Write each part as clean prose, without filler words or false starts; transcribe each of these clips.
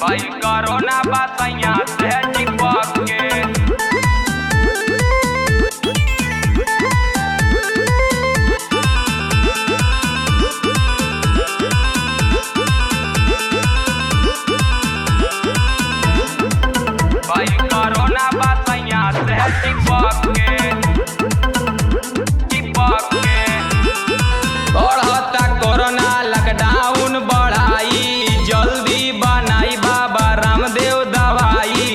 भाई कोरोना बसैया से चिपक के भाई कोरोना बसैया से चिपक के बढ़ता कोरोना लॉकडाउन बढ़ाई जल्दी बनाई बाबा रामदेव दवाई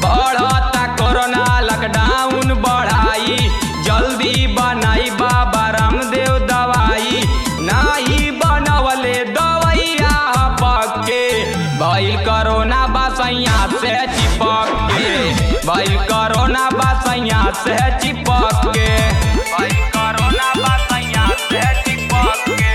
बढ़ता कोरोना लॉकडाउन बढ़ाई जल्दी बनाई बाबा रामदेव दवाई नहीं बनवले दवैया पक्के भइल कोरोना बसैया से चिपक के भइल कोरोना बसैया से चिपक के भइल कोरोना बसैया से चिपक के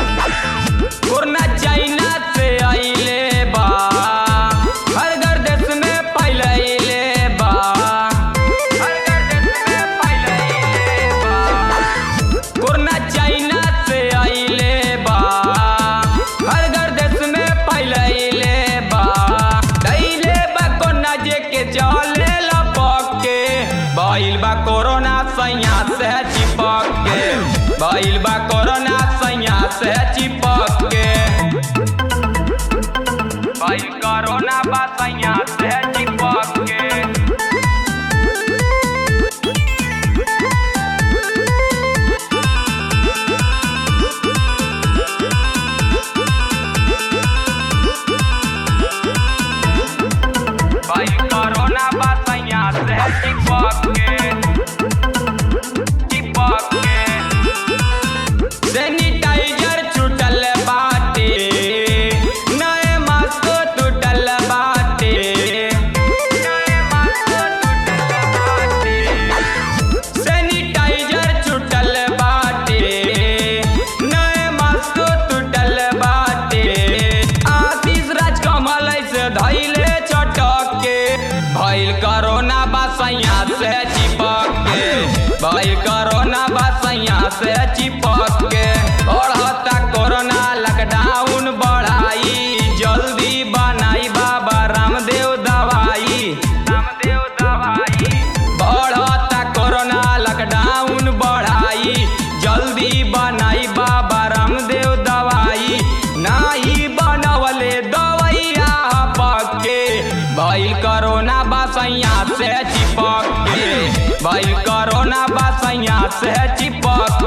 कोरोना चाइना से आइले बा हर घर देश में फैलैले बा हर घर देश में फैलैले बा कोरोना चाइना से आइले बा हर घर देश में फैलैले बा दैले बा कोरोना जे के चले लपक के भइल बा कोरोना सैया से चिपक के भइल बा कोरोना सैया से चिपक के भइल कोरोना बसैया से चिपक के भइल कोरोना बसैया से चिपक के सैनिटाइजर छूटल बाटे नए मास्क टूटल बाटे नए मास्क टूटल बाटे सैनिटाइजर छूटल बाटे नए मास्क टूटल बाटे आशीष राजकमल से धैले चटक के भइल कोरोना बसैया से चिपक के भइल कोरोना बसैया से चिपक के बढ़ता कोरोना लॉकडाउन बढ़ाई जल्दी बनाई बाबा रामदेव दवाई बढ़ता कोरोना लॉकडाउन बढ़ाई जल्दी बनाई बाबा रामदेव दवाई नहीं बनवले दवैया पक्के भइल कोरोना बसैया से चिपक के भइल कोरोना बसैया से चिपक